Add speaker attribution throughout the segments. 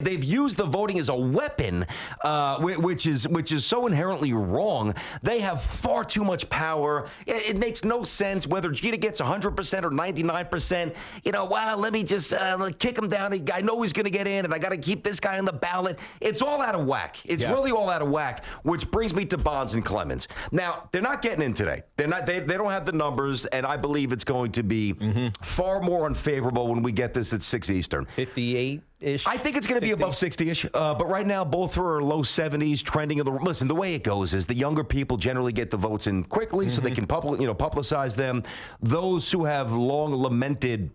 Speaker 1: They've used the voting as a weapon, which is so inherently wrong. They have far too much power. It makes no sense whether Jeter gets 100% or 99%. Well, let me just kick him down. I know he's going to get in, and I got to keep this guy on the ballot. It's all out of whack. It's really all out of whack, which brings me to Bonds and Clemens. Now, they're not getting in today. They're not. They don't have the numbers, and I believe it's going to be far more unfavorable when we get this at 6 Eastern.
Speaker 2: 58.
Speaker 1: I think it's going to be above 60-ish, but right now both are low 70s, trending. Listen, the way it goes is the younger people generally get the votes in quickly, so they can publicize them. Those who have long lamented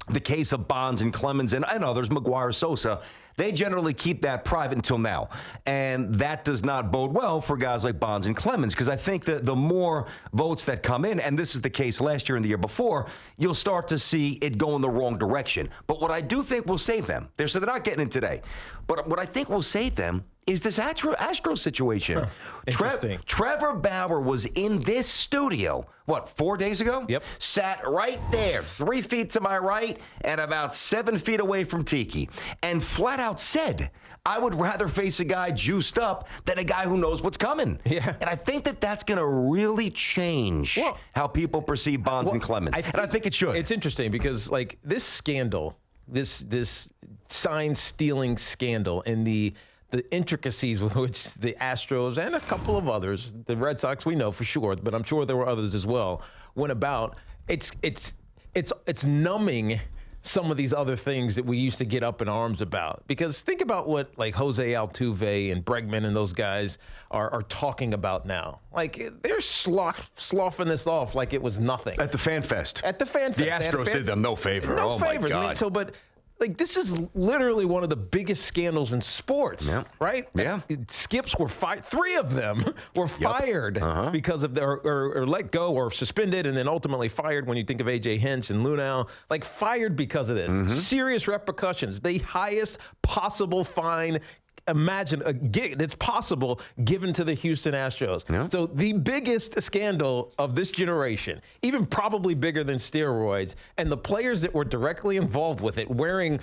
Speaker 1: the case of Bonds and Clemens and others, McGuire, Sosa, they generally keep that private until now. And that does not bode well for guys like Bonds and Clemens, because I think that the more votes that come in, and this is the case last year and the year before, you'll start to see it go in the wrong direction. But what I do think will save them, so they're not getting in today, but what I think will save them is this Astros situation.
Speaker 2: Interesting.
Speaker 1: Trevor Bauer was in this studio, 4 days ago?
Speaker 2: Yep.
Speaker 1: Sat right there, 3 feet to my right and about 7 feet away from Tiki, and flat out said, I would rather face a guy juiced up than a guy who knows what's coming.
Speaker 2: Yeah.
Speaker 1: And I think that that's going to really change how people perceive Bonds and Clemens. And I think it should.
Speaker 2: It's interesting because, this scandal, this sign-stealing scandal, and the intricacies with which the Astros and a couple of others, the Red Sox we know for sure, but I'm sure there were others as well, went about. It's numbing some of these other things that we used to get up in arms about. Because think about what Jose Altuve and Bregman and those guys are talking about now. They're sloughing this off like it was nothing.
Speaker 1: At the Fan Fest.
Speaker 2: At the Fan Fest.
Speaker 1: The Astros did them no favor.
Speaker 2: No favors.
Speaker 1: My God.
Speaker 2: But this is literally one of the biggest scandals in sports, right?
Speaker 1: Yeah.
Speaker 2: Skips were fired. 3 of them were fired because of or let go or suspended, and then ultimately fired when you think of A.J. Hinch and Lunau. Fired because of this. Serious repercussions. The highest possible fine imagine it's possible given to the Houston Astros. Yeah. So the biggest scandal of this generation, even probably bigger than steroids, and the players that were directly involved with it, wearing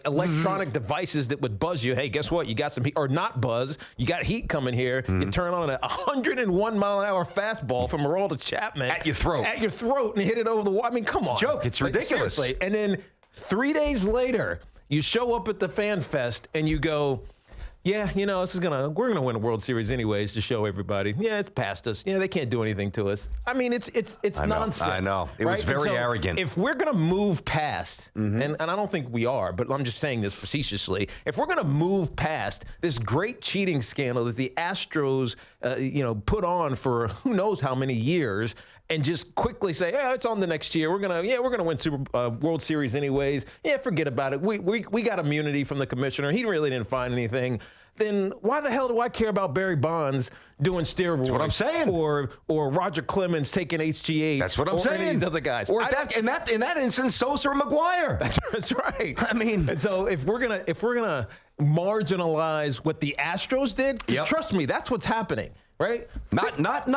Speaker 2: electronic devices that would buzz you. Hey, guess what? You got some heat, or not buzz. You got heat coming here. You turn on a 101-mile-an-hour fastball from Aroldis Chapman
Speaker 1: at your throat,
Speaker 2: and hit it over the wall. I mean, come on,
Speaker 1: it's a joke. It's ridiculous.
Speaker 2: Seriously. And then 3 days later, you show up at the Fan Fest and you go, yeah, we're gonna win a World Series anyways to show everybody. Yeah, it's past us. Yeah, they can't do anything to us. I mean, it's nonsense.
Speaker 1: I know. It was very arrogant.
Speaker 2: If we're gonna move past, and I don't think we are, but I'm just saying this facetiously. If we're gonna move past this great cheating scandal that the Astros, put on for who knows how many years, and just quickly say, yeah, it's on the next year. We're gonna win World Series anyways. Yeah, forget about it. We got immunity from the commissioner. He really didn't find anything. Then why the hell do I care about Barry Bonds doing steroids?
Speaker 1: That's what I'm saying.
Speaker 2: Or Roger Clemens taking HGH.
Speaker 1: That's what I'm saying.
Speaker 2: Any of these other guys.
Speaker 1: Or in that instance, Sosa or McGuire.
Speaker 2: That's right.
Speaker 1: I mean,
Speaker 2: and so if we're gonna marginalize what the Astros did, trust me, that's what's happening. Right?
Speaker 1: Not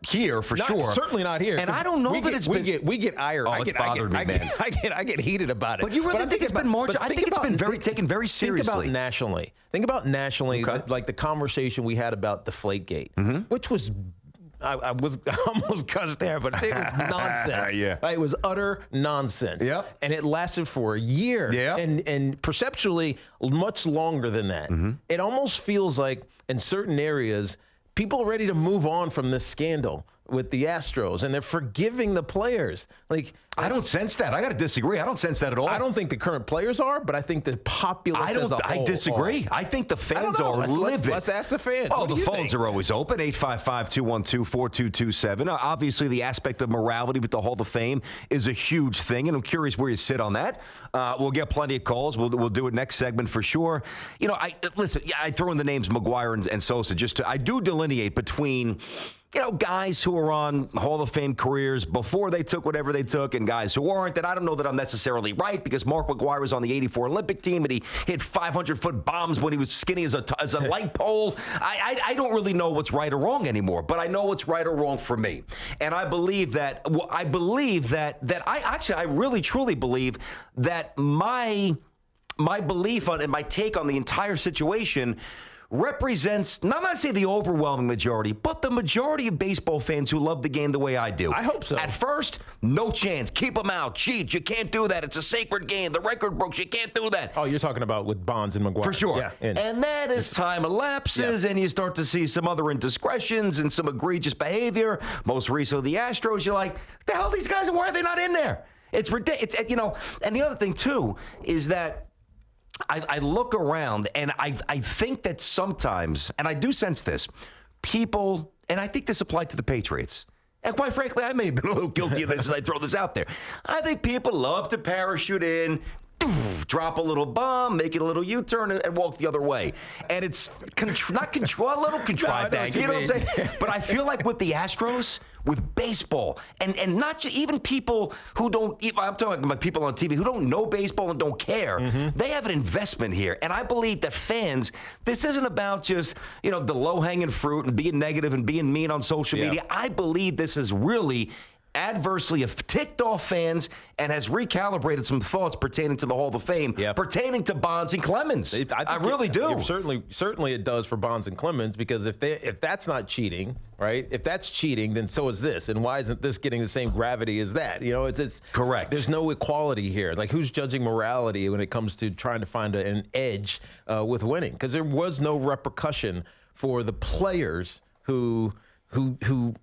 Speaker 1: here for sure.
Speaker 2: Certainly not here.
Speaker 1: And I don't know that it's been.
Speaker 2: We get ire.
Speaker 1: Oh, it's bothered me, man.
Speaker 2: I get heated about it.
Speaker 1: But you really think it's been marginal? I think it's been taken very seriously.
Speaker 2: Think about nationally, like the conversation we had about Deflategate, which was. I almost cussed there, but it was nonsense. Right? It was utter nonsense.
Speaker 1: Yep.
Speaker 2: And it lasted for a year.
Speaker 1: Yep.
Speaker 2: And perceptually much longer than that. It almost feels like in certain areas, people are ready to move on from this scandal with the Astros, and they're forgiving the players.
Speaker 1: I don't sense that. I got to disagree. I don't sense that at all.
Speaker 2: I don't think the current players are, but I think the populace as a whole
Speaker 1: I disagree. I think the fans are livid.
Speaker 2: Let's ask the fans.
Speaker 1: Oh, the phones are always open, 855-212-4227. Obviously, the aspect of morality with the Hall of Fame is a huge thing, and I'm curious where you sit on that. We'll get plenty of calls. We'll do it next segment for sure. I throw in the names McGuire and Sosa I do delineate between guys who are on Hall of Fame careers before they took whatever they took and guys who aren't. And I don't know that I'm necessarily right because Mark McGuire was on the 84 Olympic team and he hit 500-foot bombs when he was skinny as a light pole. I don't really know what's right or wrong anymore, but I know what's right or wrong for me. And I believe that, I really truly believe that my my belief on and my take on the entire situation represents, not necessarily the overwhelming majority, but the majority of baseball fans who love the game the way I do.
Speaker 2: I hope so.
Speaker 1: At first, no chance. Keep them out. Cheat. You can't do that. It's a sacred game. The record books. You can't do that.
Speaker 2: Oh, you're talking about with Bonds and McGwire.
Speaker 1: For sure.
Speaker 2: Yeah,
Speaker 1: and then as time elapses and you start to see some other indiscretions and some egregious behavior, most recently the Astros, you're like, the hell these guys, why are they not in there? It's ridiculous. And the other thing, too, is that I look around and I think that sometimes, and I do sense this, people, and I think this applied to the Patriots, and quite frankly, I may have been a little guilty of this as I throw this out there. I think people love to parachute in, drop a little bomb, make it a little U-turn, and walk the other way. And it's not control, a little contrived
Speaker 2: No, I know
Speaker 1: thing.
Speaker 2: what you
Speaker 1: You know what I'm
Speaker 2: mean.
Speaker 1: saying? But I feel like with the Astros, with baseball, and not just even people who don't, I'm talking about people on TV who don't know baseball and don't care, they have an investment here. And I believe that fans, this isn't about just, the low-hanging fruit and being negative and being mean on social media. I believe this is really adversely ticked off fans and has recalibrated some thoughts pertaining to the Hall of Fame, pertaining to Bonds and Clemens. I really do.
Speaker 2: Certainly it does for Bonds and Clemens, because if that's not cheating, right? If that's cheating, then so is this. And why isn't this getting the same gravity as that? It's
Speaker 1: correct.
Speaker 2: There's no equality here. Like, who's judging morality when it comes to trying to find an edge with winning? Because there was no repercussion for the players who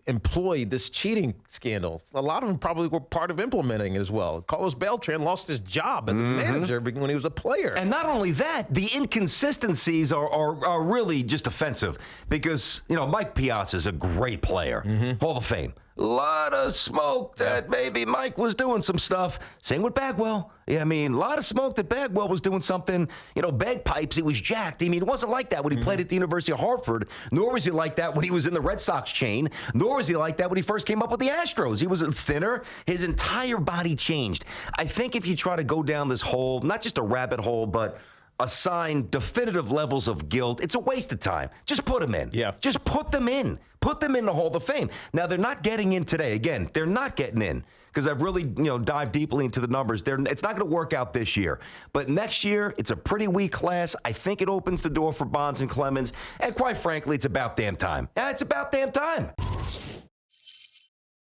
Speaker 2: employed this cheating scandal. A lot of them probably were part of implementing it as well. Carlos Beltran lost his job as a manager when he was a player.
Speaker 1: And not only that, the inconsistencies are really just offensive because, Mike Piazza's a great player, Hall of Fame. A lot of smoke that maybe Mike was doing some stuff. Same with Bagwell. Yeah, a lot of smoke that Bagwell was doing something, bagpipes. He was jacked. It wasn't like that when he played at the University of Hartford, nor was he like that when he was in the Red Sox chain, nor was he like that when he first came up with the Astros. He was thinner. His entire body changed. I think if you try to go down this hole, not just a rabbit hole, but assign definitive levels of guilt, it's a waste of time. Just put them in.
Speaker 2: Yeah.
Speaker 1: Just put them in. Put them in the Hall of Fame. Now, they're not getting in today. Again, they're not getting in because I've really, dived deeply into the numbers. It's not going to work out this year. But next year, it's a pretty weak class. I think it opens the door for Bonds and Clemens. And quite frankly, it's about damn time. Yeah, it's about damn time.